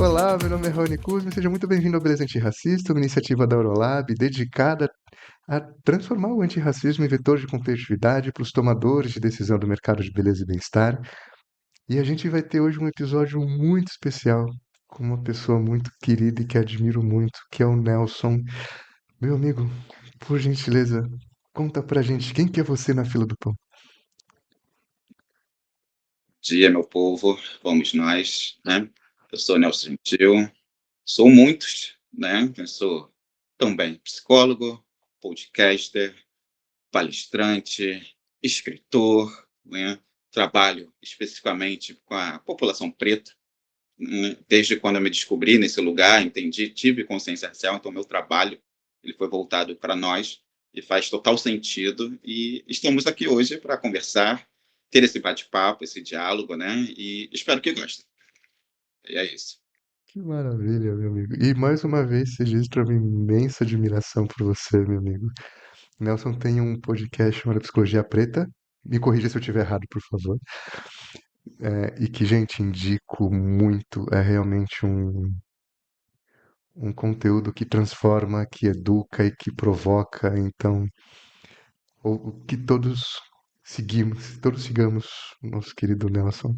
Olá, meu nome é Rony Kuzma, seja muito bem-vindo ao Beleza Antirracista, uma iniciativa da Eurolab dedicada a transformar o antirracismo em vetor de competitividade para os tomadores de decisão do mercado de beleza e bem-estar. E a gente vai ter hoje um episódio muito especial com uma pessoa muito querida e que admiro muito, que é o Nelson. Meu amigo, por gentileza, conta pra gente quem que é você na fila do pão. Dia, meu povo, vamos nós, né? Eu sou Nelson Gentil, sou muitos, né? Eu sou também psicólogo, podcaster, palestrante, escritor, né? Trabalho especificamente com a população preta, né? Desde quando eu me descobri nesse lugar, entendi, tive consciência racial, então meu trabalho ele foi voltado para nós e faz total sentido. E estamos aqui hoje para conversar, ter esse bate-papo, esse diálogo, né? E espero que gostem. E é isso. Que maravilha, meu amigo. E mais uma vez registro a minha imensa admiração por você, meu amigo. Nelson tem um podcast chamado Psicologia Preta. Me corrija se eu estiver errado, por favor. E que, gente, indico muito. É realmente um conteúdo que transforma, que educa e que provoca. Então, o que todos sigamos o nosso querido Nelson.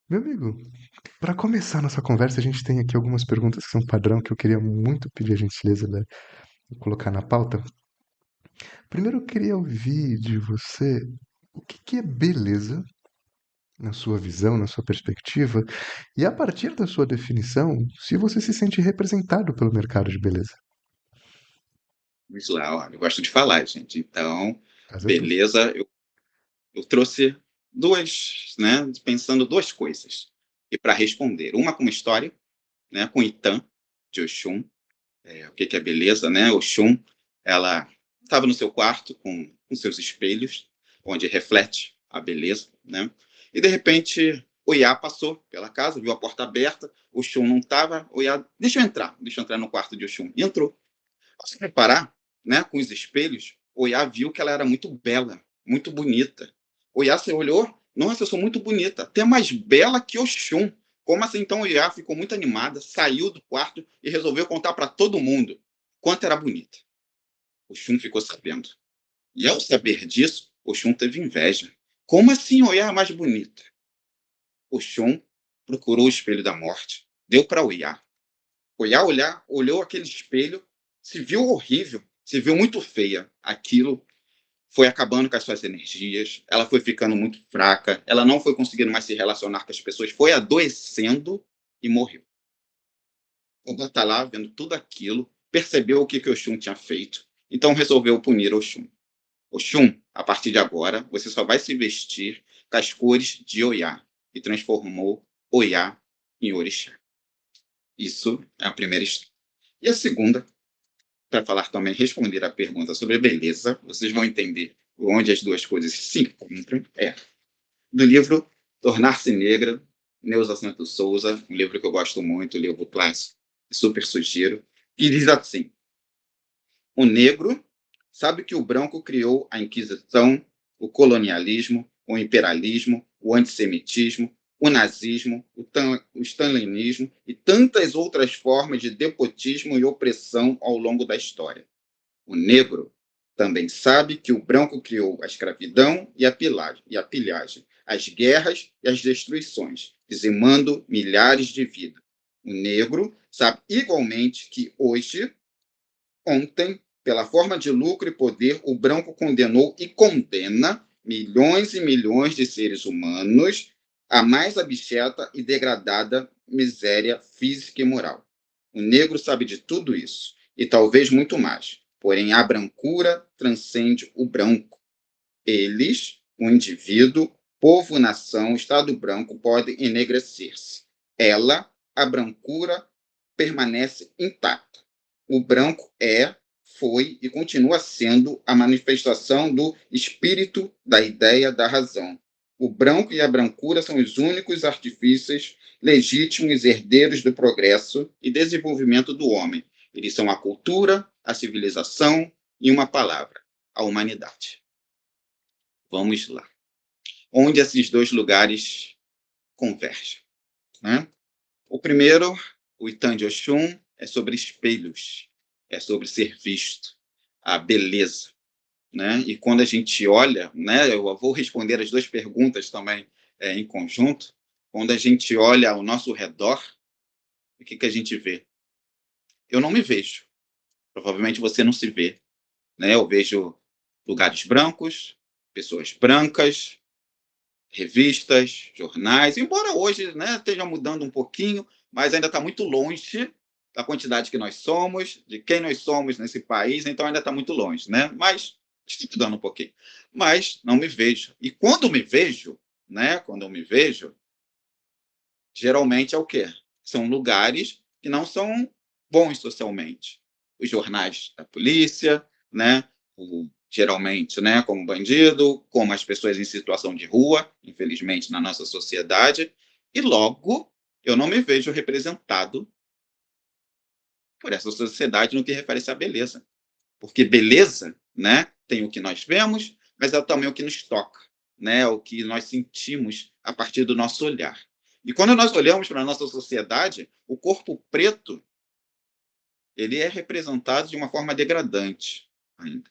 Meu amigo, para começar nossa conversa, a gente tem aqui algumas perguntas que são padrão que eu queria muito pedir a gentileza de colocar na pauta. Primeiro, eu queria ouvir de você o que é beleza na sua visão, na sua perspectiva, e a partir da sua definição, se você se sente representado pelo mercado de beleza. Vamos lá, olha, eu gosto de falar, gente. Então, Casa é tua. beleza, eu trouxe duas, né? Pensando duas coisas. E para responder, uma com uma história, né? Com Itã, de Oxum. O que é beleza, né? Oxum, ela estava no seu quarto com seus espelhos, onde reflete a beleza, né? E de repente o Iá passou pela casa, viu a porta aberta, o Oxum não estava, o Iá, deixa eu entrar no quarto de Oxum. E entrou. Ao se reparar, né, com os espelhos, o Iá viu que ela era muito bela, muito bonita. O Iá se olhou, nossa, eu sou muito bonita, até mais bela que Oxum. Como assim? Então o Iá ficou muito animada, saiu do quarto e resolveu contar para todo mundo quanto era bonita. Oxum ficou sabendo. E ao saber disso, Oxum teve inveja. Como assim Oiá é mais bonita? Oxum procurou o espelho da morte, deu para Oiá. Olhou aquele espelho, se viu horrível, se viu muito feia. Aquilo foi acabando com as suas energias, ela foi ficando muito fraca, ela não foi conseguindo mais se relacionar com as pessoas, foi adoecendo e morreu. Ela está lá vendo tudo aquilo, percebeu o que Oxum tinha feito, então resolveu punir Oxum. Oxum, a partir de agora, você só vai se vestir com as cores de Oiá, e transformou Oiá em Orixá. Isso é a primeira história. E a segunda, para falar também, responder a pergunta sobre beleza, vocês vão entender onde as duas coisas se encontram, do livro Tornar-se Negra, Neuza Santos Souza, um livro que eu gosto muito, um livro clássico, super sugiro, que diz assim: o negro sabe que o branco criou a Inquisição, o colonialismo, o imperialismo, o antissemitismo, o nazismo, o stalinismo e tantas outras formas de despotismo e opressão ao longo da história. O negro também sabe que o branco criou a escravidão e a pilhagem, as guerras e as destruições, dizimando milhares de vidas. O negro sabe igualmente que hoje, ontem, pela forma de lucro e poder, o branco condenou e condena milhões e milhões de seres humanos à mais abjeta e degradada miséria física e moral. O negro sabe de tudo isso, e talvez muito mais. Porém, a brancura transcende o branco. Eles, o indivíduo, povo, nação, Estado branco, podem enegrecer-se. Ela, a brancura, permanece intacta. O branco foi e continua sendo a manifestação do espírito, da ideia, da razão. O branco e a brancura são os únicos artifícios legítimos herdeiros do progresso e desenvolvimento do homem. Eles são a cultura, a civilização e uma palavra, a humanidade. Vamos lá. Onde esses dois lugares convergem, né? O primeiro O Itan de Oxum é sobre espelhos, é sobre ser visto, a beleza, né? E quando a gente olha, né, eu vou responder as duas perguntas também em conjunto. Quando a gente olha ao nosso redor, o que, que a gente vê? Eu não me vejo, provavelmente você não se vê, né? Eu vejo lugares brancos, pessoas brancas, revistas, jornais, embora hoje, né, esteja mudando um pouquinho, mas ainda está muito longe da quantidade que nós somos, de quem nós somos nesse país, então ainda está muito longe, né? Mas estudando um pouquinho. Mas não me vejo. E quando me vejo, né? Quando eu me vejo, geralmente é o quê? São lugares que não são bons socialmente. Os jornais da polícia, né? Geralmente, né? Como bandido, como as pessoas em situação de rua, infelizmente, na nossa sociedade. E logo, eu não me vejo representado por essa sociedade no que refere à beleza. Porque beleza, né? Tem o que nós vemos, mas é também o que nos toca, né? O que nós sentimos a partir do nosso olhar. E quando nós olhamos para a nossa sociedade, o corpo preto ele é representado de uma forma degradante ainda.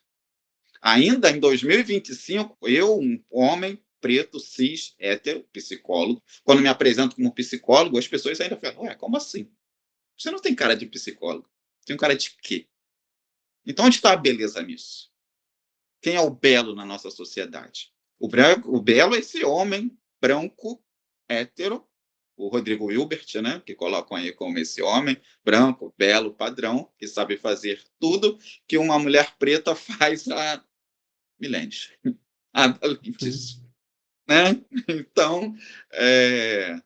Ainda em 2025, eu, um homem preto, cis, hétero, psicólogo, quando me apresento como psicólogo, as pessoas ainda falam, ué, como assim? Você não tem cara de psicólogo. Tem cara de quê? Então, onde está a beleza nisso? Quem é o belo na nossa sociedade? O belo é esse homem branco, hétero, o Rodrigo Hilbert, né, que colocam aí como esse homem branco, belo, padrão, que sabe fazer tudo que uma mulher preta faz há milênios. Além Sim. disso, né? Então,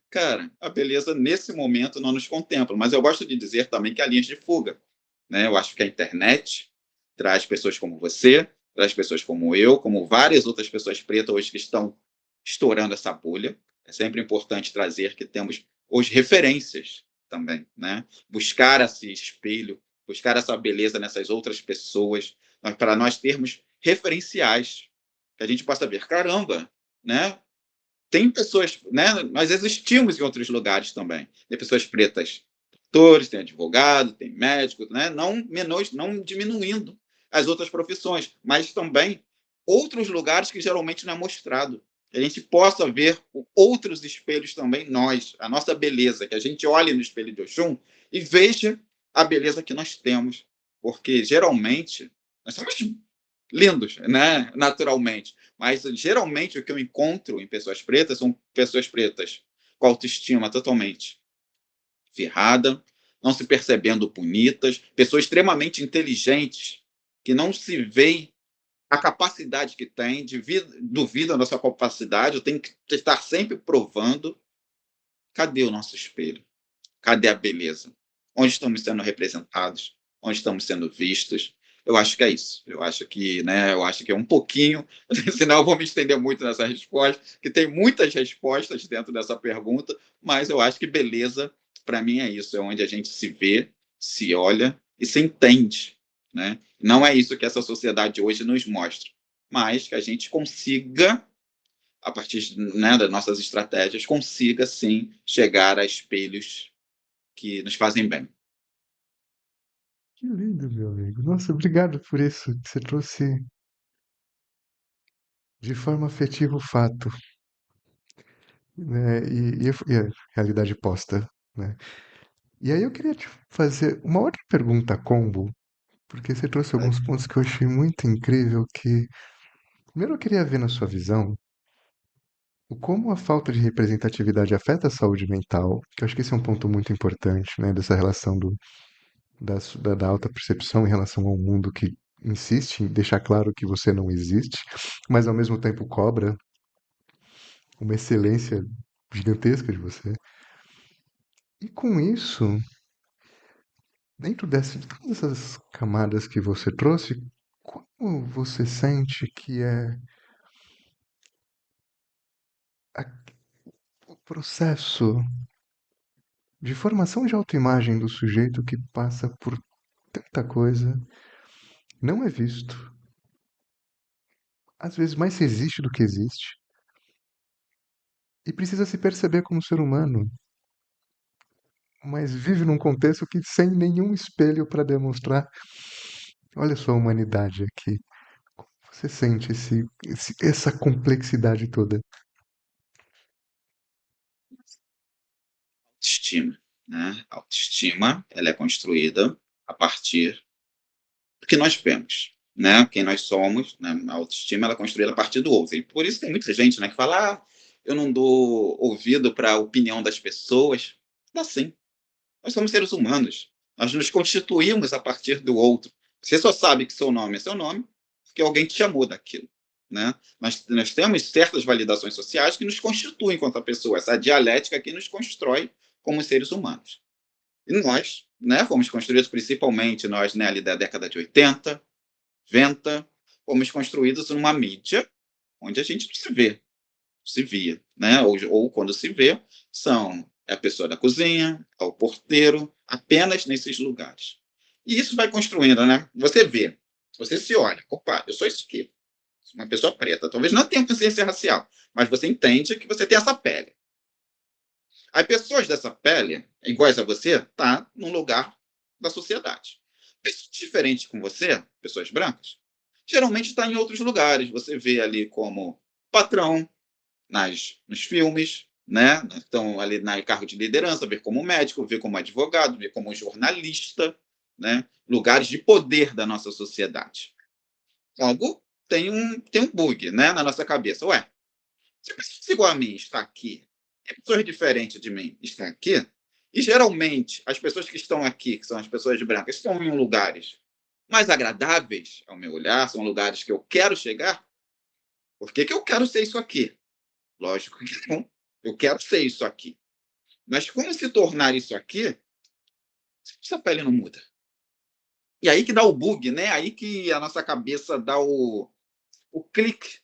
cara, a beleza nesse momento não nos contempla, mas eu gosto de dizer também que há linhas de fuga, né? Eu acho que a internet traz pessoas como você, traz pessoas como eu, como várias outras pessoas pretas hoje que estão estourando essa bolha. É sempre importante trazer que temos hoje referências também, né? Buscar esse espelho, buscar essa beleza nessas outras pessoas, para nós termos referenciais que a gente possa ver, caramba, né? Tem pessoas, né? Nós existimos em outros lugares também. Tem pessoas pretas, doutores, tem advogado, tem médico, né? Não diminuindo as outras profissões, mas também outros lugares que geralmente não é mostrado. Que a gente possa ver outros espelhos também, nós, a nossa beleza, que a gente olhe no espelho de Oxum e veja a beleza que nós temos. Porque geralmente nós somos lindos, né? Naturalmente. Mas geralmente o que eu encontro em pessoas pretas são pessoas pretas com autoestima totalmente ferrada, não se percebendo bonitas, pessoas extremamente inteligentes que não se veem a capacidade que tem, duvidam da sua capacidade, eu tenho que estar sempre provando. Cadê o nosso espelho? Cadê a beleza? Onde estamos sendo representados? Onde estamos sendo vistos? Eu acho que é isso. Eu acho que, né, eu acho que é um pouquinho, senão eu vou me estender muito nessa resposta, que tem muitas respostas dentro dessa pergunta, mas eu acho que beleza, para mim, é isso, é onde a gente se vê, se olha e se entende, né? Não é isso que essa sociedade hoje nos mostra, mas que a gente consiga a partir, né, das nossas estratégias, consiga sim chegar a espelhos que nos fazem bem. Que lindo, meu amigo. Nossa, obrigado por isso. Você trouxe de forma afetiva o fato, né? E a realidade posta, né? E aí eu queria te fazer uma outra pergunta combo, porque você trouxe alguns pontos que eu achei muito incrível que, primeiro eu queria ver na sua visão o como a falta de representatividade afeta a saúde mental, que eu acho que esse é um ponto muito importante, né? Dessa relação da alta percepção em relação ao mundo que insiste em deixar claro que você não existe, mas ao mesmo tempo cobra uma excelência gigantesca de você. E com isso, de todas essas camadas que você trouxe, como você sente que é o processo de formação de autoimagem do sujeito que passa por tanta coisa, não é visto, às vezes mais se existe do que existe, e precisa se perceber como ser humano? mas vive num contexto que sem nenhum espelho para demonstrar. Olha só a humanidade aqui. Você sente essa complexidade toda. Autoestima, né? A autoestima, ela é construída a partir do que nós vemos, né? Quem nós somos, né? A autoestima ela é construída a partir do outro. E por isso tem muita gente, né, que fala: "Ah, eu não dou ouvido para a opinião das pessoas". Dá sim. Nós somos seres humanos. Nós nos constituímos a partir do outro. Você só sabe que seu nome é seu nome porque alguém te chamou daquilo, né? Nós temos certas validações sociais que nos constituem enquanto pessoa, essa dialética que nos constrói como seres humanos. E nós, né, fomos construídos principalmente nós, né, ali da década de 80, 90, fomos construídos numa mídia onde a gente não se vê, se via, né? Ou quando se vê, é a pessoa da cozinha, é o porteiro, apenas nesses lugares. E isso vai construindo, né? Você vê, você se olha, opa, eu sou isso aqui, sou uma pessoa preta, talvez não tenha consciência racial, mas você entende que você tem essa pele. As pessoas dessa pele, iguais a você, tá num lugar da sociedade. Pessoas diferentes com você, pessoas brancas, geralmente está em outros lugares. Você vê ali como patrão, nos filmes, né? Estão ali na cargo de liderança, ver como médico, ver como advogado, ver como jornalista, né? Lugares de poder da nossa sociedade. Logo, tem um bug, né, na nossa cabeça. Ué, se pessoas igual a mim está aqui, e pessoas diferentes de mim estão aqui, e geralmente as pessoas que estão aqui, que são as pessoas brancas, estão em lugares mais agradáveis ao meu olhar, são lugares que eu quero chegar, por que eu quero ser isso aqui? Lógico que não. Eu quero ser isso aqui. Mas como se tornar isso aqui se essa pele não muda? E aí que dá o bug, né? Aí que a nossa cabeça dá o clique.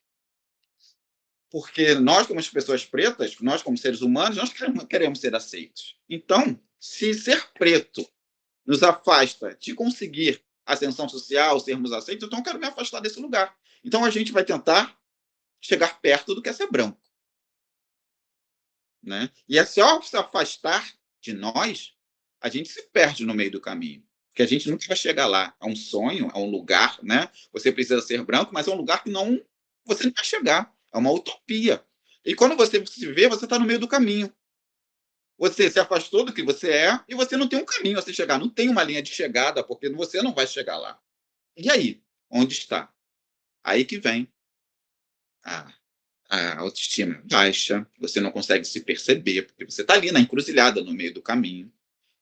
Porque nós, como pessoas pretas, nós, como seres humanos, nós queremos ser aceitos. Então, se ser preto nos afasta de conseguir ascensão social, sermos aceitos, então eu quero me afastar desse lugar. Então a gente vai tentar chegar perto do que é ser branco. Né? E é só se afastar de nós, a gente se perde no meio do caminho. Porque a gente nunca vai chegar lá. É um sonho, é um lugar, né? Você precisa ser branco, mas é um lugar que não você não vai chegar. É uma utopia. E quando você se vê, você está no meio do caminho. Você se afastou do que você é e você não tem um caminho a se chegar. Não tem uma linha de chegada, porque você não vai chegar lá. E aí? Onde está? Aí que vem a a autoestima baixa, você não consegue se perceber, porque você está ali na encruzilhada, no meio do caminho.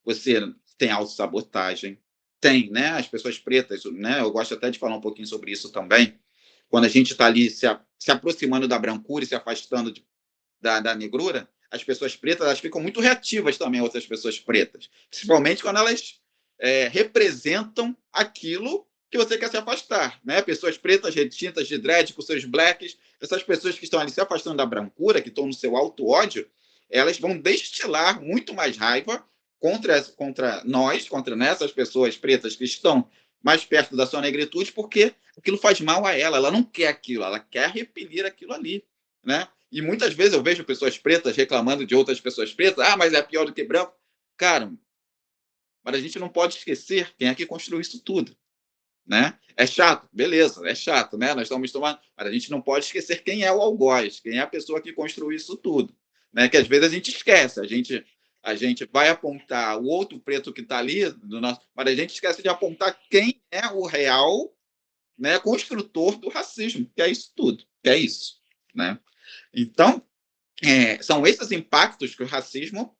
Você tem autossabotagem, tem, né? As pessoas pretas, né? Eu gosto até de falar um pouquinho sobre isso também. Quando a gente está ali se aproximando da brancura e se afastando da negrura, as pessoas pretas elas ficam muito reativas também a outras pessoas pretas, principalmente quando elas representam aquilo que você quer se afastar, né? Pessoas pretas, retintas, de dread, com seus blacks, essas pessoas que estão ali se afastando da brancura, que estão no seu auto-ódio, elas vão destilar muito mais raiva contra nós, contra né, essas pessoas pretas que estão mais perto da sua negritude, porque aquilo faz mal a ela, ela não quer aquilo, ela quer repelir aquilo ali, né? E muitas vezes eu vejo pessoas pretas reclamando de outras pessoas pretas, mas é pior do que branco. Cara, mas a gente não pode esquecer quem é que construiu isso tudo, né? É chato, beleza, é chato, né? Nós estamos tomando, mas a gente não pode esquecer quem é o algoz, quem é a pessoa que construiu isso tudo, né? Que às vezes a gente esquece, a gente vai apontar o outro preto que está ali, mas a gente esquece de apontar quem é o real, né, construtor do racismo, que é isso tudo, que é isso, né? Então, são esses impactos que o racismo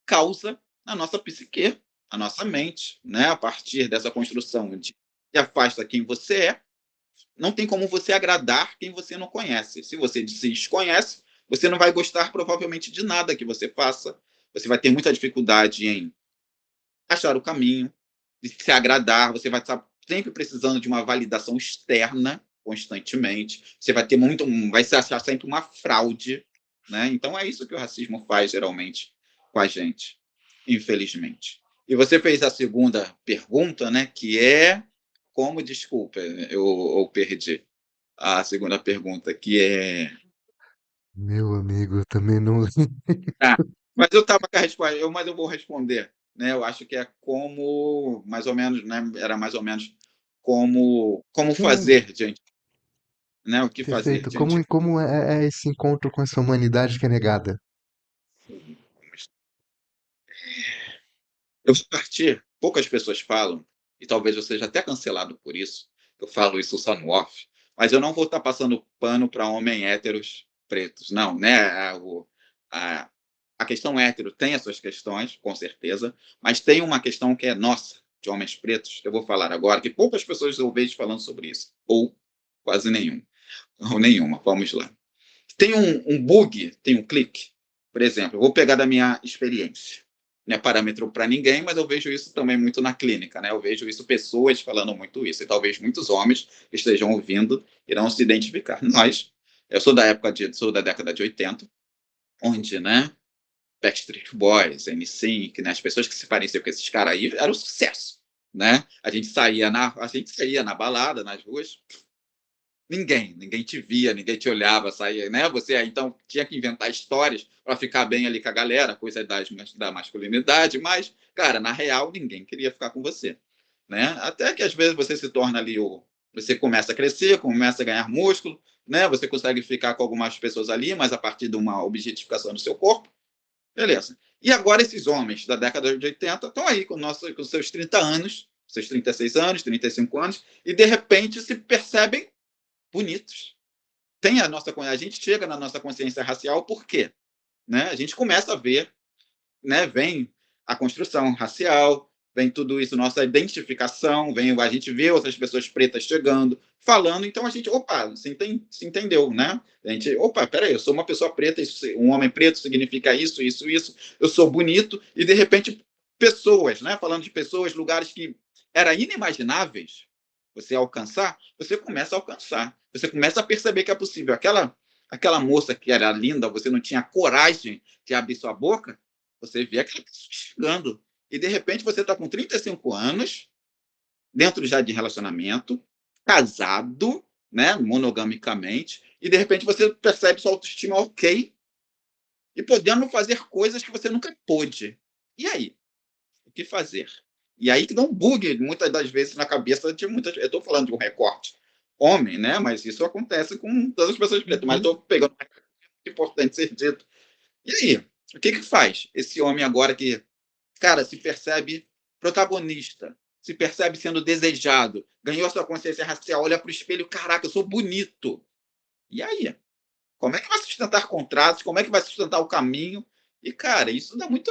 causa na nossa psique, na nossa mente, né? A partir dessa construção de que afasta quem você é, não tem como você agradar quem você não conhece. Se você se desconhece, você não vai gostar provavelmente de nada que você faça. Você vai ter muita dificuldade em achar o caminho, de se agradar. Você vai estar sempre precisando de uma validação externa constantemente. Você vai ter vai se achar sempre uma fraude, né? Então é isso que o racismo faz geralmente com a gente, infelizmente. E você fez a segunda pergunta, né? Que é como, desculpa, eu perdi a segunda pergunta, que é Meu amigo, eu também não lembro. Mas eu estava com a resposta, mas eu vou responder. Né? Eu acho que é como, mais ou menos, né? Era mais ou menos como Como, fazer diante, né? O que fazer perfeito, como, diante. como é esse encontro com essa humanidade que é negada? Eu vou partir, poucas pessoas falam, e talvez eu seja até cancelado por isso, eu falo isso só no off, mas eu não vou estar passando pano para homens héteros pretos, não, né? A, a questão hétero tem as suas questões, com certeza, mas tem uma questão que é nossa, de homens pretos, que eu vou falar agora, que poucas pessoas eu vejo falando sobre isso, ou quase nenhum, ou nenhuma, vamos lá. Tem um bug, tem um clique, por exemplo, eu vou pegar da minha experiência. Não é parâmetro para ninguém, mas eu vejo isso também muito na clínica, né? Eu vejo isso pessoas falando muito isso, e talvez muitos homens que estejam ouvindo irão se identificar. Eu sou sou da década de 80, onde, né, Backstreet Boys, NSYNC, né, as pessoas que se pareciam com esses caras aí eram um sucesso, né? A gente saía na balada, nas ruas, ninguém te via, ninguém te olhava, saía, né? Você então tinha que inventar histórias para ficar bem ali com a galera, coisa da masculinidade, mas, cara, na real, ninguém queria ficar com você, né? Até que às vezes você se torna ali você começa a crescer, começa a ganhar músculo, né? Você consegue ficar com algumas pessoas ali, mas a partir de uma objetificação do seu corpo, beleza. E agora esses homens da década de 80 estão aí com seus 30 anos, seus 36 anos, 35 anos, e de repente se percebem bonitos. A gente chega na nossa consciência racial por quê? Né? A gente começa a ver, né? Vem a construção racial, vem tudo isso, nossa identificação, vem a gente vê outras pessoas pretas chegando, falando, então a gente, opa, se entendeu, né? A gente, opa, peraí, eu sou uma pessoa preta, um homem preto significa isso, eu sou bonito, e de repente pessoas, né? Falando de pessoas, lugares que eram inimagináveis você alcançar, você começa a alcançar. Você começa a perceber que é possível. Aquela moça que era linda, você não tinha coragem de abrir sua boca, você vê aquela pessoa chegando. E de repente você está com 35 anos, dentro já de relacionamento, casado, né, monogamicamente, e de repente você percebe sua autoestima ok e podendo fazer coisas que você nunca pôde. E aí? O que fazer? E aí que dá um bug, muitas das vezes, na cabeça de muitas. Eu estou falando de um recorte homem, né? Mas isso acontece com todas as pessoas pretas. Mas Uhum. estou pegando um importante ser dito. E aí? O que faz esse homem agora que, cara, se percebe protagonista, se percebe sendo desejado, ganhou sua consciência racial, olha para o espelho, caraca, eu sou bonito. E aí? Como é que vai sustentar contratos? Como é que vai sustentar o caminho? E, cara, isso dá muito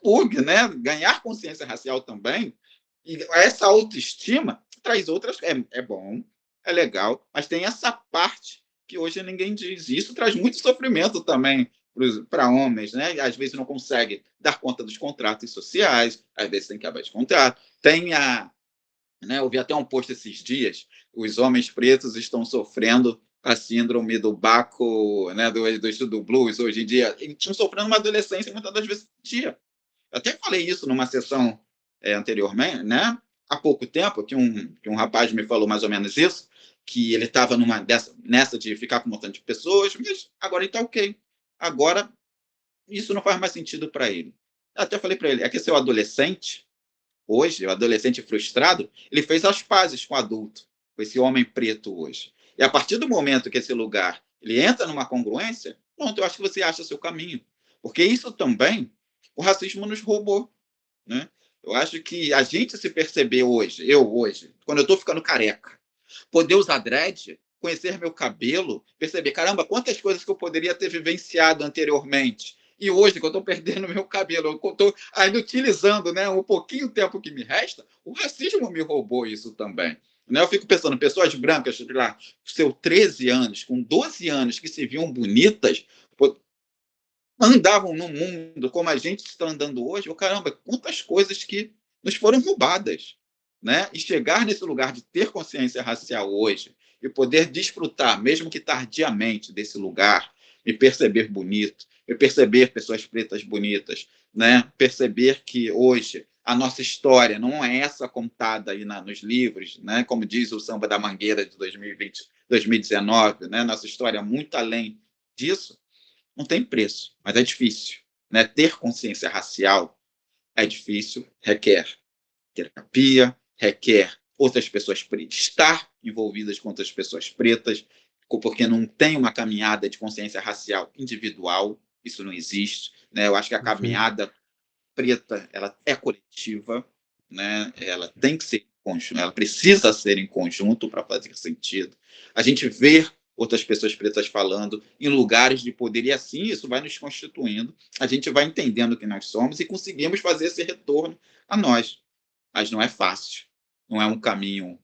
bug, né? Ganhar consciência racial também. E essa autoestima traz outras. É bom, é legal, mas tem essa parte que hoje ninguém diz. Isso traz muito sofrimento também para homens, né? Às vezes não consegue dar conta dos contratos sociais, às vezes tem que acabar de contrato. Tem a. Né, eu vi até um post esses dias: os homens pretos estão sofrendo a síndrome do Baco, né, do blues hoje em dia. Eles estão sofrendo uma adolescência muitas das vezes dia. Eu até falei isso numa sessão anteriormente, né? Há pouco tempo, que um rapaz me falou mais ou menos isso, que ele estava nessa de ficar com um montão de pessoas, mas agora ele está ok. Agora, isso não faz mais sentido para ele. Eu até falei para ele, é que seu adolescente, hoje, o adolescente frustrado, ele fez as pazes com o adulto, com esse homem preto hoje. E a partir do momento que esse lugar ele entra numa congruência, pronto, eu acho que você acha seu caminho. Porque isso também, o racismo nos roubou, né? Eu acho que a gente se perceber hoje, eu hoje, quando eu estou ficando careca, poder usar dread, conhecer meu cabelo, perceber, caramba, quantas coisas que eu poderia ter vivenciado anteriormente. E hoje, que eu estou perdendo meu cabelo, eu estou ainda utilizando, né, um pouquinho tempo que me resta, o racismo me roubou isso também. Né? Eu fico pensando, pessoas brancas, lá, seus 13 anos, com 12 anos, que se viam bonitas, andavam no mundo como a gente está andando hoje, oh, caramba, quantas coisas que nos foram roubadas, né? E chegar nesse lugar de ter consciência racial hoje e poder desfrutar, mesmo que tardiamente, desse lugar, e perceber bonito, e perceber pessoas pretas bonitas, né? Perceber que hoje a nossa história não é essa contada aí nos livros, né? Como diz o Samba da Mangueira de 2020, 2019, né? Nossa história é muito além disso, não tem preço, mas é difícil. né? Ter consciência racial é difícil, requer terapia, requer outras pessoas pretas, estar envolvidas com outras pessoas pretas, porque não tem uma caminhada de consciência racial individual, isso não existe, né? Eu acho que a Perfeito. caminhada preta ela é coletiva, né? Ela tem que ser em conjunto, ela precisa ser em conjunto para fazer sentido. A gente vê outras pessoas pretas falando em lugares de poder e assim isso vai nos constituindo, a gente vai entendendo quem nós somos e conseguimos fazer esse retorno a nós. Mas não é fácil, não é um caminho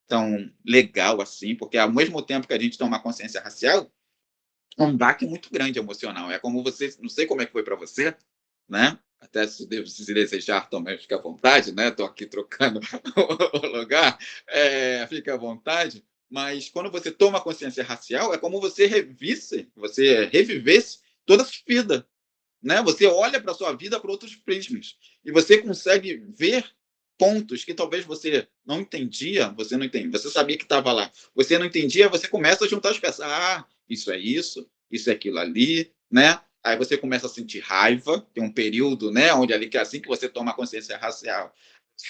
tão legal assim, porque ao mesmo tempo que a gente tem uma consciência racial, é um baque muito grande emocional. É como você, não sei como é que foi para você, né? Até se desejar também, fica à vontade, né? Estou aqui trocando o lugar, fica à vontade. Mas quando você toma consciência racial, é como você revivesse toda a sua vida, né? Você olha para a sua vida por outros prismas e você consegue ver pontos que talvez você não entendia, você não entende, você sabia que estava lá, você não entendia, você começa a juntar as peças. Ah, isso é aquilo ali, né? Aí você começa a sentir raiva, tem um período, né, onde ali que é assim que você toma consciência racial,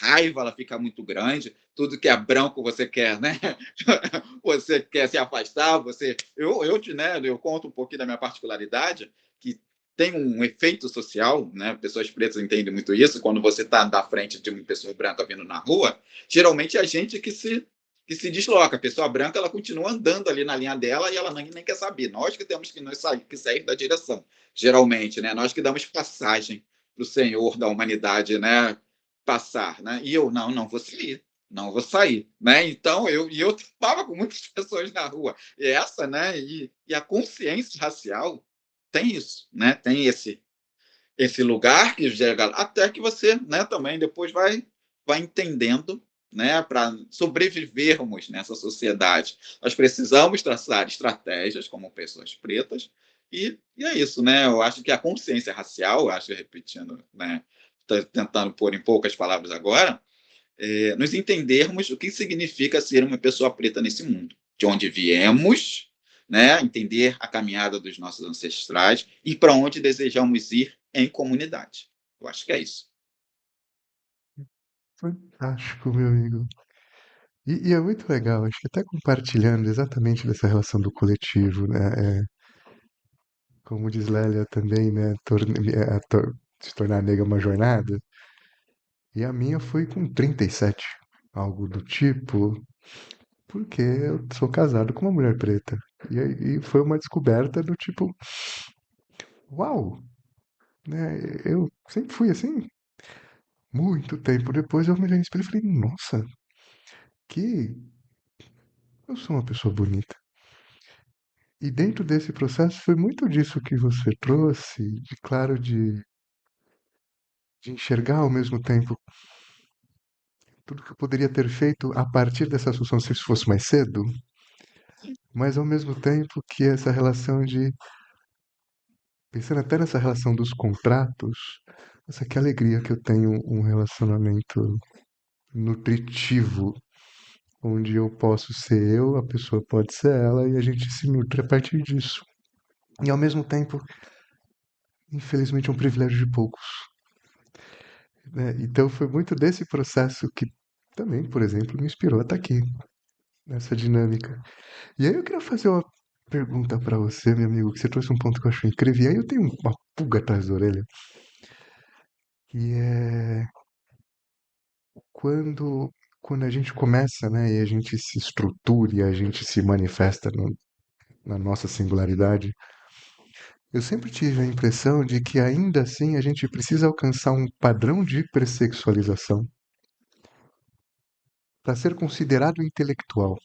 raiva ela fica muito grande, tudo que é branco você quer, né? Você quer se afastar, eu conto um pouquinho da minha particularidade, que tem um efeito social, né? Pessoas pretas entendem muito isso. Quando você está na frente de uma pessoa branca vindo na rua, geralmente é a gente que se desloca. A pessoa branca ela continua andando ali na linha dela e ela nem quer saber. Nós que temos que sair da direção, geralmente, né? Nós que damos passagem para o Senhor da humanidade, né? Passar, né? E eu não vou sair. Não vou sair, né? Então eu estava com muitas pessoas na rua. E essa, né? E a consciência racial tem isso, né? Tem esse lugar que chega até que você, né, também depois vai entendendo, né, para sobrevivermos nessa sociedade. Nós precisamos traçar estratégias como pessoas pretas e é isso, né? Eu acho que a consciência racial, acho que repetindo, né, tentando pôr em poucas palavras agora, nos entendermos o que significa ser uma pessoa preta nesse mundo, de onde viemos, né, entender a caminhada dos nossos ancestrais e para onde desejamos ir em comunidade. Eu acho que é isso. Fantástico, meu amigo. E é muito legal, acho que até compartilhando exatamente dessa relação do coletivo, né? Como diz Lélia também, né? Se tornar negra é uma jornada. E a minha foi com 37, algo do tipo, porque eu sou casado com uma mulher preta. E foi uma descoberta do tipo, uau, né? Eu sempre fui assim. Muito tempo depois eu me olhei no espelho e falei, nossa, que eu sou uma pessoa bonita. E dentro desse processo foi muito disso que você trouxe, de claro, de enxergar ao mesmo tempo tudo que eu poderia ter feito a partir dessa assunção, se isso fosse mais cedo, mas ao mesmo tempo que essa relação de, pensando até nessa relação dos contratos, essa que alegria que eu tenho um relacionamento nutritivo, onde eu posso ser eu, a pessoa pode ser ela e a gente se nutre a partir disso. E ao mesmo tempo, infelizmente, é um privilégio de poucos, né? Então foi muito desse processo que também, por exemplo, me inspirou a estar aqui, nessa dinâmica. E aí eu queria fazer uma pergunta para você, meu amigo, que você trouxe um ponto que eu acho incrível. E aí eu tenho uma pulga atrás da orelha, que é quando, quando a gente começa, né, e a gente se estrutura e a gente se manifesta na nossa singularidade, eu sempre tive a impressão de que ainda assim a gente precisa alcançar um padrão de hipersexualização para ser considerado intelectual.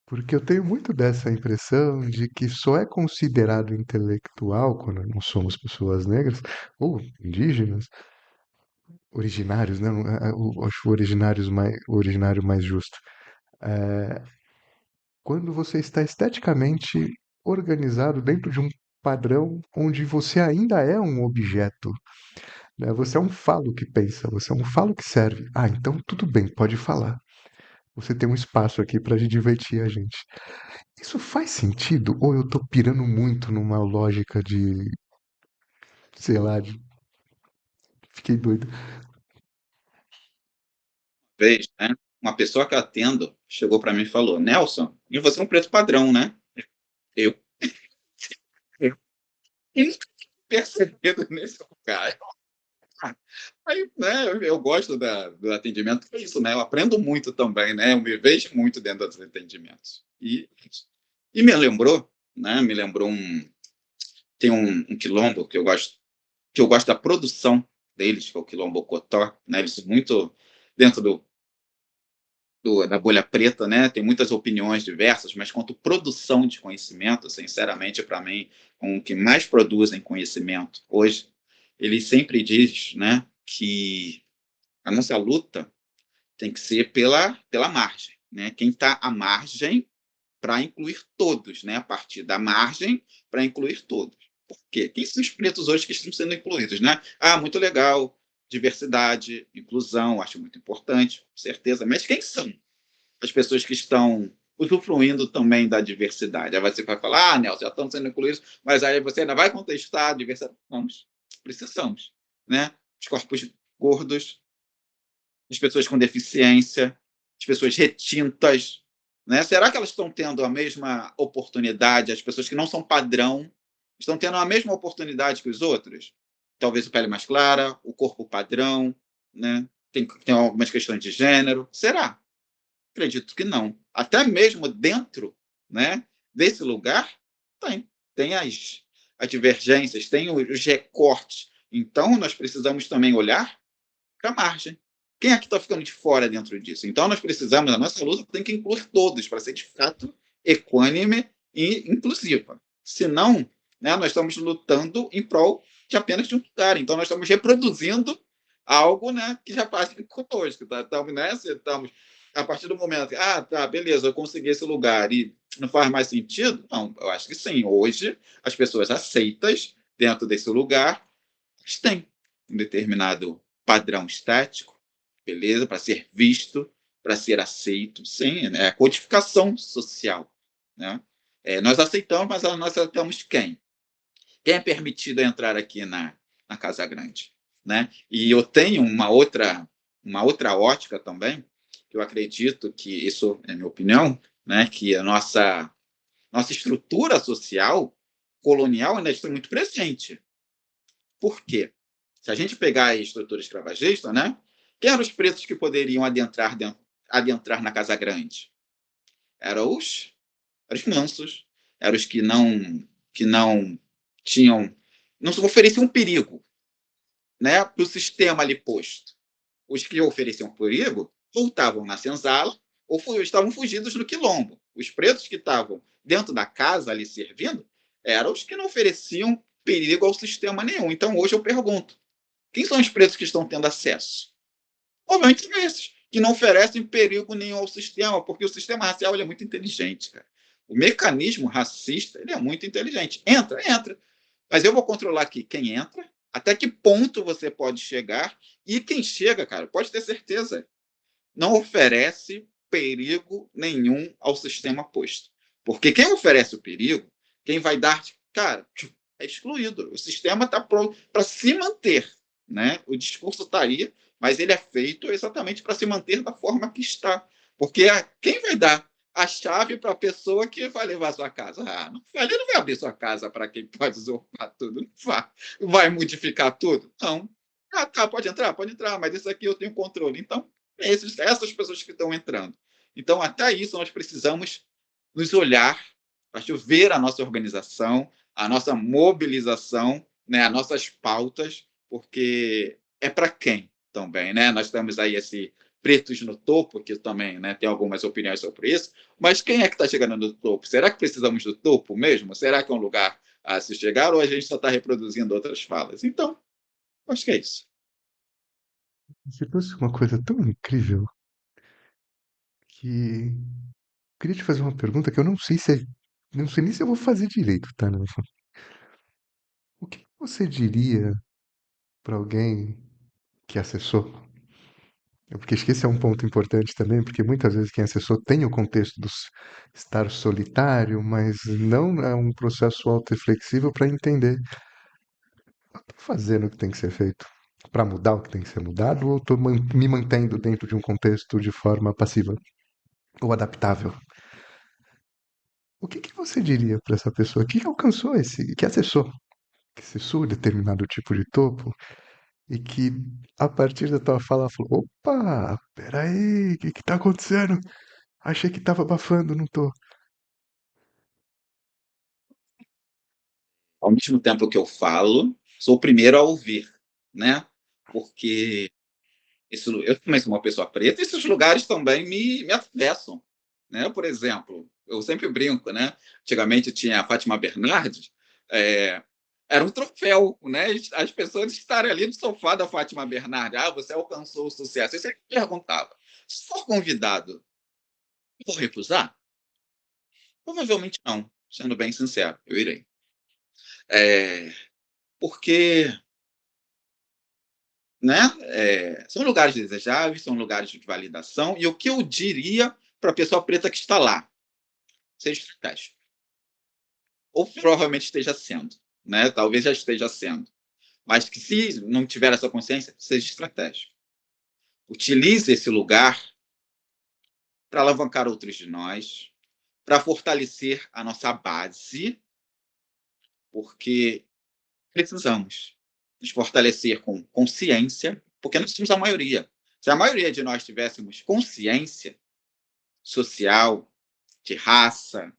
Porque eu tenho muito dessa impressão de que só é considerado intelectual quando não somos pessoas negras ou indígenas, originários, né? Acho o originário mais justo. É, quando você está esteticamente organizado dentro de um padrão onde você ainda é um objeto, né? Você é um falo que pensa, você é um falo que serve. Ah, então tudo bem, pode falar. Você tem um espaço aqui pra divertir a gente. Isso faz sentido? Ou eu tô pirando muito numa lógica de, sei lá, fiquei doido. Vez, né? Uma pessoa que eu atendo chegou para mim e falou: Nelson, e você é um preto padrão, né? Eu, eu nunca tinha percebido nesse lugar. Aí, né, eu gosto do atendimento, é isso, né? Eu aprendo muito também, né? Eu me vejo muito dentro dos atendimentos. E me lembrou, né? Me lembrou tem um quilombo que eu gosto da produção deles, que é o Quilombo Cotó, né? Eles são muito dentro da bolha preta, né? Tem muitas opiniões diversas, mas quanto produção de conhecimento, sinceramente, para mim, o que mais produzem conhecimento hoje, ele sempre diz, né, que a nossa luta tem que ser pela margem, né? Quem está à margem para incluir todos, né? A partir da margem para incluir todos. Por quê? Quem são os pretos hoje que estão sendo incluídos, né? Ah, muito legal, diversidade, inclusão, acho muito importante, com certeza. Mas quem são as pessoas que estão usufruindo também da diversidade? Aí você vai falar, ah, Nelson, já estão sendo incluídos, mas aí você ainda vai contestar a diversidade. Vamos, precisamos, né? Os corpos gordos, as pessoas com deficiência, as pessoas retintas, né? Será que elas estão tendo a mesma oportunidade? As pessoas que não são padrão estão tendo a mesma oportunidade que os outros? Talvez a pele mais clara, o corpo padrão, né? Tem algumas questões de gênero. Será? Acredito que não. Até mesmo dentro, né, desse lugar, tem. Tem as divergências, tem os recortes. Então, nós precisamos também olhar para a margem. Quem é que está ficando de fora dentro disso? Então, nós precisamos, a nossa luta tem que incluir todos, para ser de fato equânime e inclusiva. Senão, né, nós estamos lutando em prol de apenas de um lugar. Então, nós estamos reproduzindo algo, né, que já passa conosco. Tá? Estamos nessa, estamos, a partir do momento que, ah, tá, beleza, eu consegui esse lugar e não faz mais sentido? Não, eu acho que sim. Hoje, as pessoas aceitas dentro desse lugar têm um determinado padrão estético, beleza? Para ser visto, para ser aceito. Sim, né? É a codificação social. Né? Nós aceitamos, mas nós aceitamos quem? Quem é permitido entrar aqui na Casa Grande? Né? E eu tenho uma outra ótica também, que eu acredito que, isso é minha opinião, né, que a nossa estrutura social colonial ainda está muito presente. Por quê? Se a gente pegar a estrutura escravagista, né? Quem eram os pretos que poderiam adentrar na Casa Grande? Eram os mansos, eram os que não tinham, não ofereciam perigo, né, para o sistema ali posto. Os que ofereciam perigo voltavam na senzala ou estavam fugidos no quilombo. Os pretos que estavam dentro da casa ali servindo eram os que não ofereciam perigo ao sistema nenhum. Então hoje eu pergunto: quem são os pretos que estão tendo acesso? Obviamente são esses, que não oferecem perigo nenhum ao sistema, porque o sistema racial ele é muito inteligente, cara. O mecanismo racista ele é muito inteligente. Entra, entra. Mas eu vou controlar aqui quem entra, até que ponto você pode chegar, e quem chega, cara, pode ter certeza, não oferece perigo nenhum ao sistema posto. Porque quem oferece o perigo, quem vai dar, cara, é excluído. O sistema está pronto para se manter. Né? O discurso está aí, mas ele é feito exatamente para se manter da forma que está. Porque quem vai dar a chave para a pessoa que vai levar a sua casa? Ah, não vai, ele não vai abrir sua casa para quem pode usurpar tudo. Não vai. Vai modificar tudo? Não. Ah, tá, pode entrar, mas isso aqui eu tenho controle. Então, essas pessoas que estão entrando. Então, até isso, nós precisamos nos olhar, para ver a nossa organização, a nossa mobilização, né, as nossas pautas, porque é para quem também, né? Nós temos aí esse pretos no topo, que também, né, tem algumas opiniões sobre isso, mas quem é que está chegando no topo? Será que precisamos do topo mesmo? Será que é um lugar a se chegar ou a gente só está reproduzindo outras falas? Então, acho que é isso. Você trouxe uma coisa tão incrível que queria te fazer uma pergunta que eu não sei se é, não sei nem se eu vou fazer direito, tá, Nelson? O que você diria para alguém que acessou? Porque acho que esse é um ponto importante também, porque muitas vezes quem acessou tem o contexto do estar solitário, mas não é um processo auto-reflexivo para entender. Eu tô fazendo o que tem que ser feito para mudar o que tem que ser mudado, ou estou me mantendo dentro de um contexto de forma passiva ou adaptável? O que que você diria para essa pessoa que alcançou que acessou determinado tipo de topo e que a partir da tua fala falou: opa, peraí, o que que tá acontecendo? Achei que tava abafando, não tô. Ao mesmo tempo que eu falo, sou o primeiro a ouvir, né? Porque eu também sou uma pessoa preta, e esses lugares também me atravessam, né? Por exemplo, eu sempre brinco, né? Antigamente tinha a Fátima Bernardes, é, era um troféu, né? As pessoas estarem ali no sofá da Fátima Bernardes, você alcançou o sucesso. Eu sempre perguntava, se for convidado, vou recusar? Provavelmente não, sendo bem sincero, eu irei. É, porque, né? São lugares desejáveis, são lugares de validação, e o que eu diria para a pessoa preta que está lá? Seja estratégico. Ou provavelmente esteja sendo, né? Talvez já esteja sendo. Mas que se não tiver essa consciência, seja estratégico. Utilize esse lugar para alavancar outros de nós, para fortalecer a nossa base, porque precisamos nos fortalecer com consciência, porque nós somos a maioria. Se a maioria de nós tivéssemos consciência social, de raça,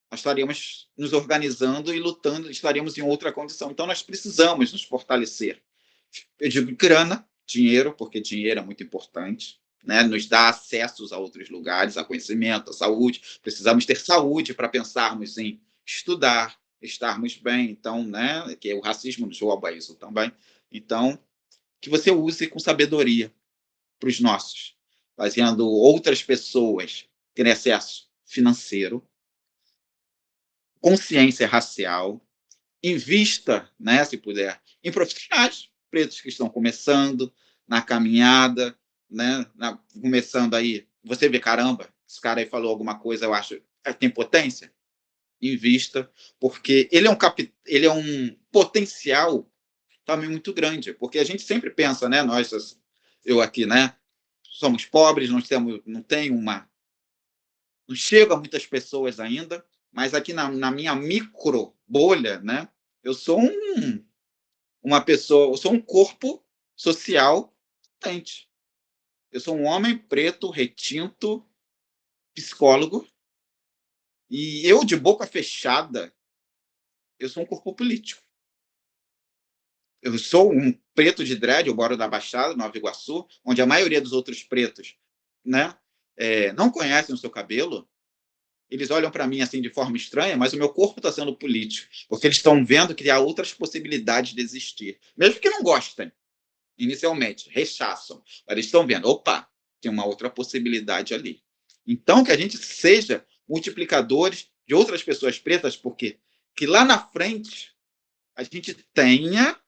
nós estaríamos nos organizando e lutando, estaríamos em outra condição. Então, nós precisamos nos fortalecer. Eu digo grana, dinheiro, porque dinheiro é muito importante, né? Nos dá acessos a outros lugares, a conhecimento, a saúde. Precisamos ter saúde para pensarmos em estudar, estarmos bem. Então, né? Que o racismo nos rouba isso também. Então, que você use com sabedoria para os nossos, fazendo outras pessoas terem acesso financeiro, consciência racial, invista, né, se puder, em profissionais pretos que estão começando na caminhada, né, começando aí. Você vê, caramba, esse cara aí falou alguma coisa, eu acho, tem potência? Invista, porque ele é um potencial também muito grande, porque a gente sempre pensa, né, nós, eu aqui, né, somos pobres, não tem uma, não chega a muitas pessoas ainda, mas aqui na minha micro bolha, né, eu sou uma pessoa, eu sou um corpo social potente. Eu sou um homem preto, retinto, psicólogo, e eu, de boca fechada, eu sou um corpo político. Eu sou um preto de dread, eu moro na Baixada, Nova Iguaçu, onde a maioria dos outros pretos, né, não conhecem o seu cabelo. Eles olham para mim assim de forma estranha, mas o meu corpo está sendo político, porque eles estão vendo que há outras possibilidades de existir, mesmo que não gostem inicialmente, rechaçam, mas eles estão vendo, opa, tem uma outra possibilidade ali. Então, que a gente seja multiplicadores de outras pessoas pretas, porque que lá na frente a gente tenha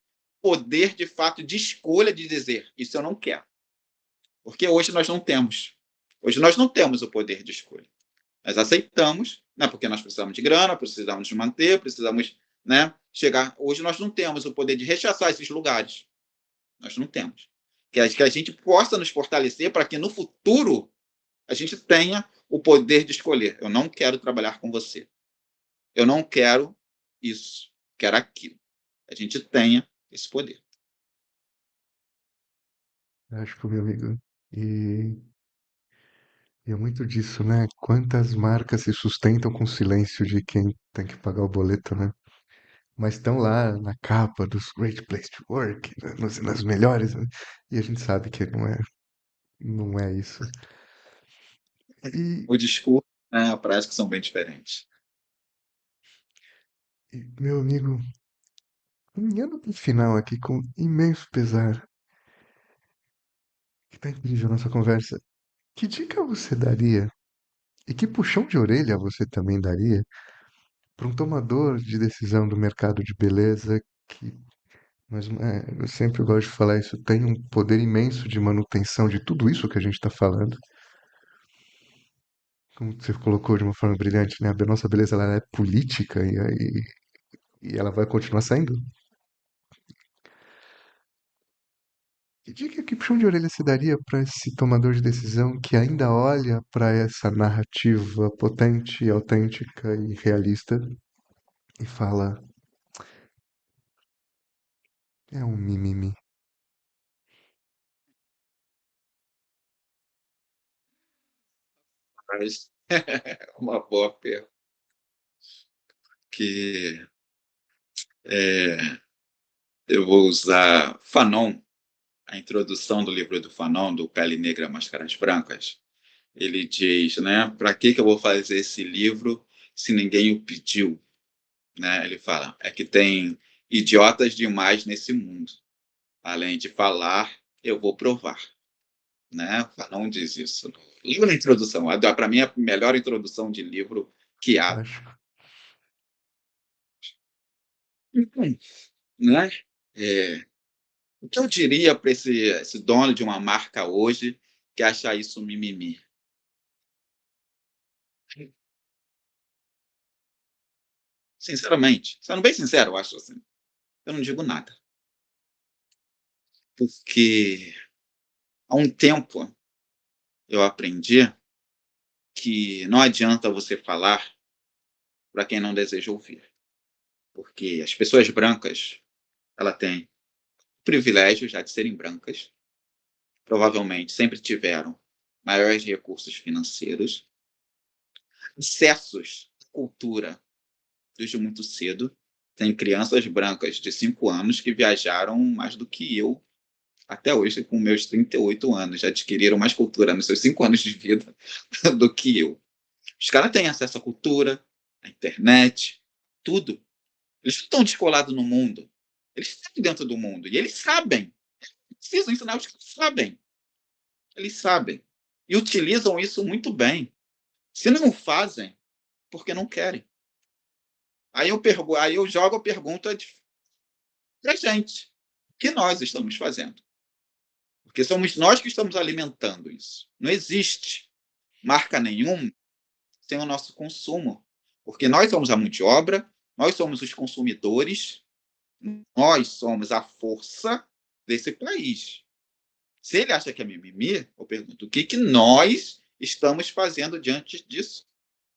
poder de fato de escolha de dizer isso eu não quero, porque hoje nós não temos. Hoje nós não temos o poder de escolha. Nós aceitamos, né, porque nós precisamos de grana, precisamos de manter, precisamos, né, chegar. Hoje nós não temos o poder de rechaçar esses lugares. Nós não temos. Que a gente possa nos fortalecer para que no futuro a gente tenha o poder de escolher. Eu não quero trabalhar com você. Eu não quero isso. Quero aquilo. A gente tenha esse poder. Acho que, meu amigo. E, e é muito disso, né? Quantas marcas se sustentam com o silêncio de quem tem que pagar o boleto, né? Mas estão lá na capa dos Great Place to Work, né? Nas melhores, né? E a gente sabe que não é isso. E, O discurso, né, a prática são bem diferentes. meu amigo, caminhando para o final aqui com imenso pesar, que está incrível a nossa conversa, que dica você daria e que puxão de orelha você também daria para um tomador de decisão do mercado de beleza que Mas eu sempre gosto de falar isso, tem um poder imenso de manutenção de tudo isso que a gente está falando. Como você colocou de uma forma brilhante, né? A nossa beleza ela é política e ela vai continuar sendo. Que dica que puxão de orelha se daria para esse tomador de decisão que ainda olha para essa narrativa potente, autêntica e realista e fala: é um mimimi? Mas é uma boa pergunta que eu vou usar Fanon, a introdução do livro do Fanon, do Pele Negra, Máscaras Brancas. Ele diz, né, para que eu vou fazer esse livro se ninguém o pediu? Né? Ele fala, é que tem idiotas demais nesse mundo. Além de falar, eu vou provar. Né? Fanon diz isso. Livro na introdução, para mim é a melhor introdução de livro que há. Fantástico. Então, né? É, o que eu diria para esse dono de uma marca hoje que acha isso mimimi? Sinceramente, sendo bem sincero, eu acho assim, eu não digo nada. Porque há um tempo eu aprendi que não adianta você falar para quem não deseja ouvir. Porque as pessoas brancas, ela têm o privilégio já de serem brancas, provavelmente sempre tiveram maiores recursos financeiros, acessos à cultura desde muito cedo. Tem crianças brancas de 5 anos que viajaram mais do que eu até hoje, com meus 38 anos. Já adquiriram mais cultura nos seus 5 anos de vida do que eu. Os caras têm acesso à cultura, à internet, tudo. Eles não estão descolados no mundo. Eles estão dentro do mundo. E eles sabem. Precisam ensinar os que sabem. Eles sabem. E utilizam isso muito bem. Se não fazem, porque não querem. Aí eu jogo a pergunta para a gente. O que nós estamos fazendo? Porque somos nós que estamos alimentando isso. Não existe marca nenhuma sem o nosso consumo. Porque nós somos a mão de obra, nós somos os consumidores, nós somos a força desse país. Se ele acha que é mimimi, eu pergunto, o que nós estamos fazendo diante disso?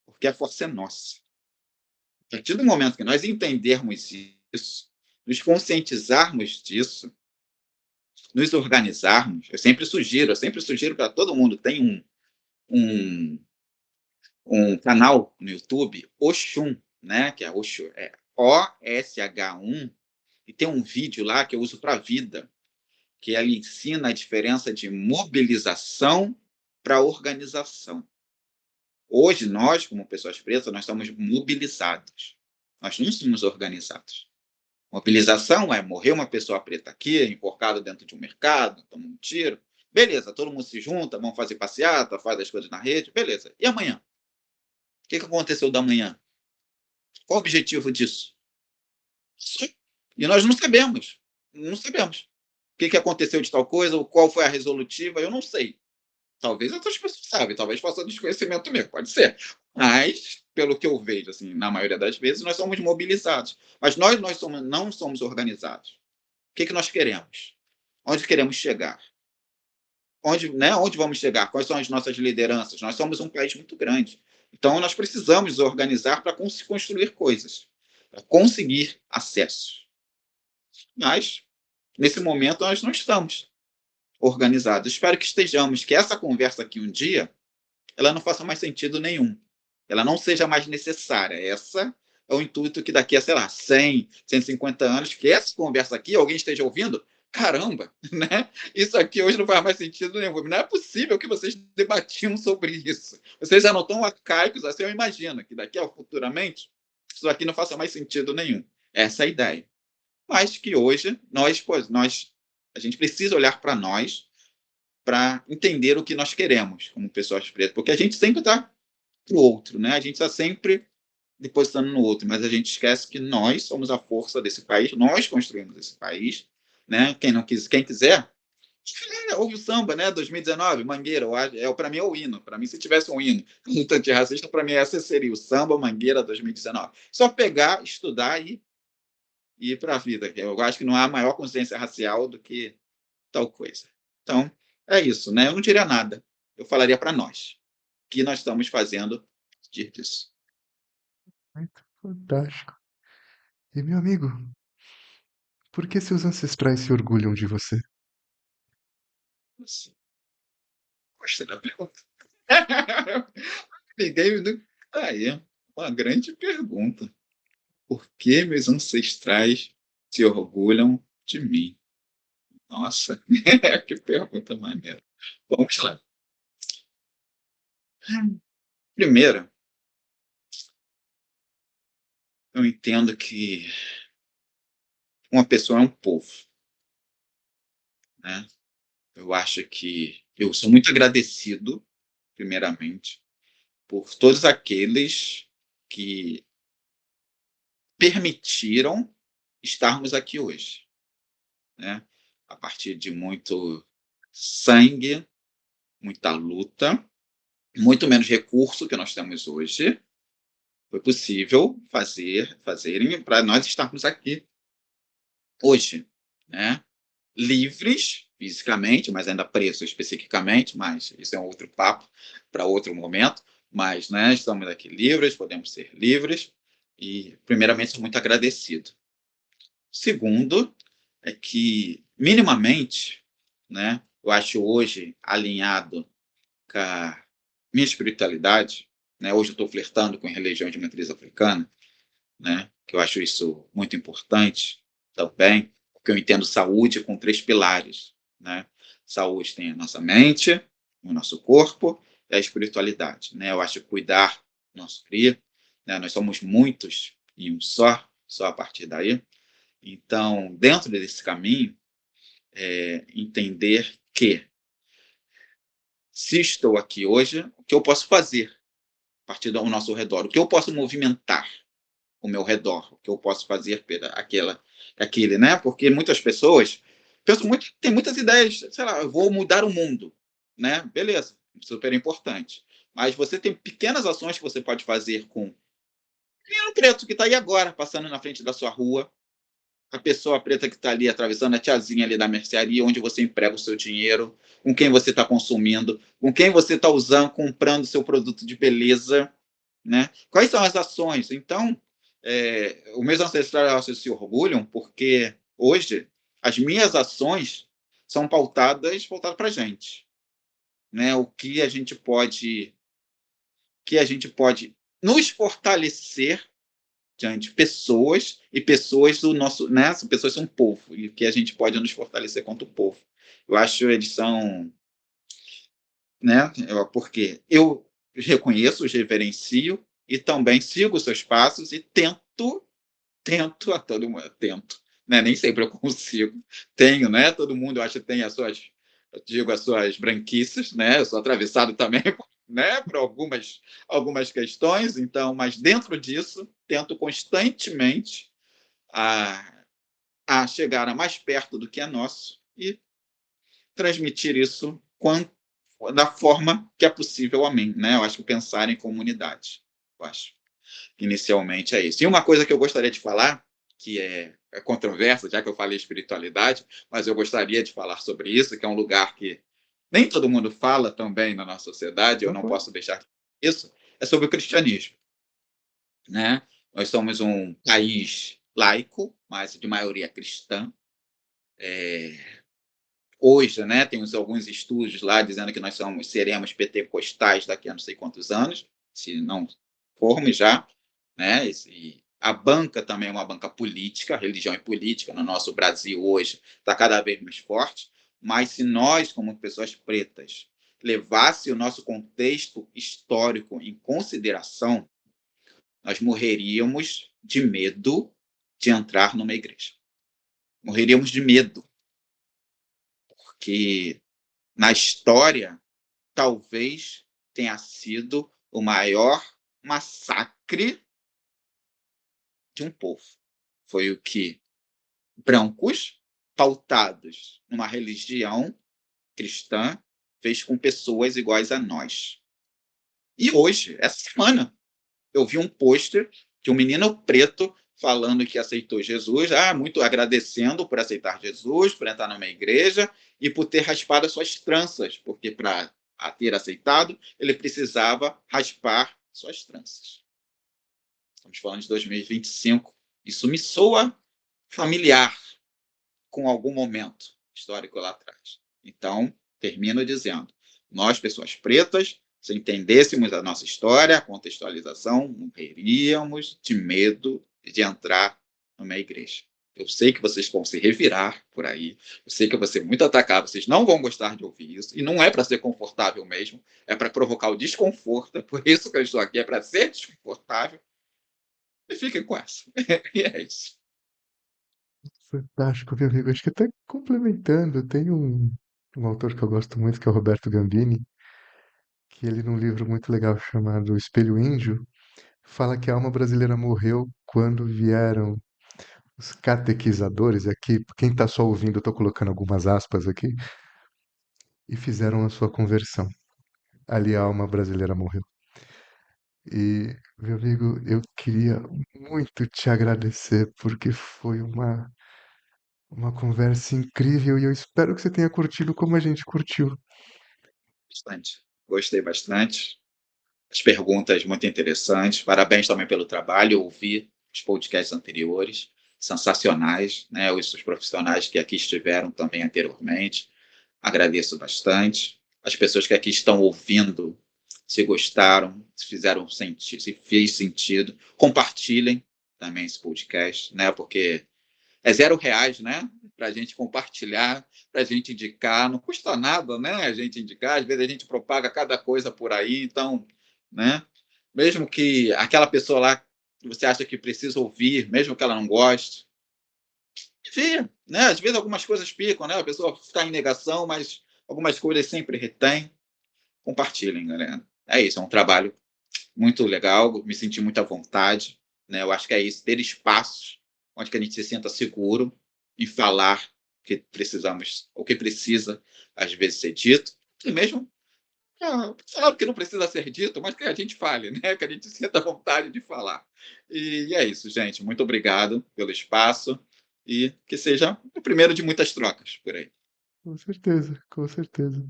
Porque a força é nossa. A partir do momento que nós entendermos isso, nos conscientizarmos disso, nos organizarmos, eu sempre sugiro para todo mundo, tem um, um canal no YouTube, Oxum, né, que é Oxum, é OSH1, e tem um vídeo lá que eu uso para a vida, que ele ensina a diferença de mobilização para organização. Hoje, nós, como pessoas pretas, nós estamos mobilizados. Nós não somos organizados. Mobilização é morrer uma pessoa preta aqui, enforcada dentro de um mercado, toma um tiro. Beleza, todo mundo se junta, vamos fazer passeata, faz as coisas na rede, beleza. E amanhã? O que aconteceu da manhã? Qual o objetivo disso? E nós não sabemos. Não sabemos. O que aconteceu de tal coisa, qual foi a resolutiva, eu não sei. Talvez outras pessoas sabem, talvez faça desconhecimento mesmo, pode ser. Mas, pelo que eu vejo, assim, na maioria das vezes, nós somos mobilizados. Mas nós não somos organizados. O que nós queremos? Onde queremos chegar? Onde vamos chegar? Quais são as nossas lideranças? Nós somos um país muito grande. Então, nós precisamos organizar para construir coisas, para conseguir acesso. Mas, nesse momento, nós não estamos organizados. Espero que estejamos, que essa conversa aqui um dia ela não faça mais sentido nenhum. Ela não seja mais necessária. Essa é o intuito que daqui a, sei lá, 100, 150 anos, que essa conversa aqui, alguém esteja ouvindo, caramba, né? Isso aqui hoje não faz mais sentido nenhum. Não é possível que vocês debatiam sobre isso. Vocês já não estão arcaicos assim, eu imagino que daqui a futuramente isso aqui não faça mais sentido nenhum. Essa é a ideia. Mas que hoje a gente precisa olhar para nós para entender o que nós queremos como pessoas pretas, porque a gente sempre está para o outro, né? A gente está sempre depositando no outro, mas a gente esquece que nós somos a força desse país, nós construímos esse país, né? Quem quiser, ouve o samba, né? 2019, Mangueira, para mim é o hino. Para mim, se tivesse um hino luta antirracista, para mim essa seria o samba Mangueira 2019. Só pegar, estudar e ir para a vida. Eu acho que não há maior consciência racial do que tal coisa. Então, é isso, né? Eu não diria nada. Eu falaria para nós o que nós estamos fazendo disso. Muito fantástico. E, meu amigo, por que seus ancestrais se orgulham de você? Gostei da pergunta. Peguei, né? Aí, uma grande pergunta. Por que meus ancestrais se orgulham de mim? Nossa, que pergunta maneira. Vamos lá. Primeiro, eu entendo que uma pessoa é um povo, né? Eu acho que eu sou muito agradecido, primeiramente, por todos aqueles que permitiram estarmos aqui hoje, né? A partir de muito sangue, muita luta, muito menos recurso que nós temos hoje, foi possível fazerem para nós estarmos aqui hoje, né? Livres fisicamente, mas ainda presos especificamente, mas isso é um outro papo para outro momento. Mas, né, estamos aqui livres, podemos ser livres e, primeiramente, sou muito agradecido. Segundo, é que minimamente, né, eu acho hoje alinhado com a minha espiritualidade, né? Hoje eu estou flertando com religião de matriz africana, né? Que eu acho isso muito importante também, porque eu entendo saúde com três pilares, né? Saúde tem a nossa mente, o nosso corpo e a espiritualidade, né? Eu acho que cuidar do nosso cria, né? Nós somos muitos e um só a partir daí. Então, dentro desse caminho, entender que se estou aqui hoje, o que eu posso fazer a partir do nosso redor, o que eu posso movimentar o meu redor, o que eu posso fazer pela aquele, né? Porque muitas pessoas pensam muito, tem muitas ideias, sei lá, eu vou mudar o mundo, né? Beleza, super importante. Mas você tem pequenas ações que você pode fazer com o menino preto que está aí agora, passando na frente da sua rua, a pessoa preta que está ali atravessando, a tiazinha ali da mercearia, onde você emprega o seu dinheiro, com quem você está consumindo, com quem você está usando, comprando seu produto de beleza, né? Quais são as ações? Então, os meus ancestrais se orgulham porque hoje as minhas ações são pautadas para a gente, né? Que a gente pode nos fortalecer diante de pessoas e pessoas do nosso, né? As pessoas são um povo e que a gente pode nos fortalecer contra o povo. Eu acho eles são, né? Porque eu reconheço, os reverencio e também sigo os seus passos e tento a todo mundo, tento, né? Nem sempre eu consigo, tenho, né? Todo mundo, eu acho que tem as suas, eu digo as suas branquices, né? Eu sou atravessado também, né? Por algumas questões, então, mas dentro disso, tento constantemente a, a chegar a mais perto do que é nosso e transmitir isso da forma que é possível a mim, né? Eu acho que pensar em comunidade, eu acho inicialmente é isso. E uma coisa que eu gostaria de falar, que é controversa, já que eu falei espiritualidade, mas eu gostaria de falar sobre isso, que é um lugar que nem todo mundo fala também na nossa sociedade, eu não Uhum. posso deixar isso, é sobre o cristianismo, né? Nós somos um país laico, mas de maioria cristã. Hoje, né, temos alguns estudos lá dizendo que seremos pentecostais daqui a não sei quantos anos, se não formos já, né? E a banca também é uma banca política, religião e política no nosso Brasil hoje está cada vez mais forte, mas se nós, como pessoas pretas, levasse o nosso contexto histórico em consideração, nós morreríamos de medo de entrar numa igreja. Morreríamos de medo, porque na história talvez tenha sido o maior massacre de um povo. Foi o que brancos, pautados numa religião cristã, fez com pessoas iguais a nós. E hoje, essa semana, eu vi um pôster de um menino preto falando que aceitou Jesus, muito agradecendo por aceitar Jesus, por entrar numa igreja e por ter raspado as suas tranças, porque para ter aceitado, ele precisava raspar suas tranças. Estamos falando de 2025. Isso me soa familiar com algum momento histórico lá atrás. Então, termino dizendo: nós, pessoas pretas, se entendêssemos a nossa história, a contextualização, morreríamos de medo de entrar numa igreja. Eu sei que vocês vão se revirar por aí, eu sei que eu vou ser muito atacado, vocês não vão gostar de ouvir isso, e não é para ser confortável mesmo, é para provocar o desconforto, é por isso que eu estou aqui, é para ser desconfortável, e fiquem com essa. E é isso. Fantástico, meu amigo. Acho que até complementando, tem um autor que eu gosto muito, que é o Roberto Gambini, que ele, num livro muito legal chamado O Espelho Índio, fala que a alma brasileira morreu quando vieram os catequizadores aqui, quem está só ouvindo, eu estou colocando algumas aspas aqui, e fizeram a sua conversão. Ali a alma brasileira morreu. E, meu amigo, eu queria muito te agradecer, porque foi uma conversa incrível e eu espero que você tenha curtido como a gente curtiu. Bastante. Gostei bastante. As perguntas muito interessantes. Parabéns também pelo trabalho. Eu ouvi os podcasts anteriores, sensacionais, né? Os profissionais que aqui estiveram também anteriormente. Agradeço bastante. As pessoas que aqui estão ouvindo, se gostaram, se fizeram sentido, se fez sentido, compartilhem também esse podcast, né? Porque é R$ 0, né? Para a gente compartilhar, para a gente indicar, não custa nada, né? A gente indicar, às vezes a gente propaga cada coisa por aí, então, né? Mesmo que aquela pessoa lá que você acha que precisa ouvir, mesmo que ela não goste, enfia, né? Às vezes algumas coisas picam, né? A pessoa está em negação, mas algumas coisas sempre retém. Compartilhem, galera. É isso, é um trabalho muito legal, me senti muito à vontade, né? Eu acho que é isso, ter espaços onde que a gente se sinta seguro em falar o que precisamos, o que precisa às vezes ser dito, e mesmo falar o que não precisa ser dito, mas que a gente fale, né? Que a gente sinta vontade de falar. E é isso, gente. Muito obrigado pelo espaço e que seja o primeiro de muitas trocas por aí. Com certeza, com certeza.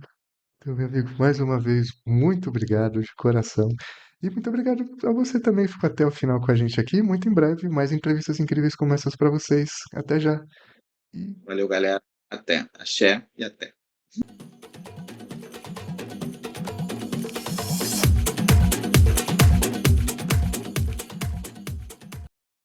Então, meu amigo, mais uma vez, muito obrigado de coração. E muito obrigado a você também que ficou até o final com a gente aqui. Muito em breve, mais entrevistas incríveis como essas para vocês. Até já. E Valeu, galera. Até. Axé e até.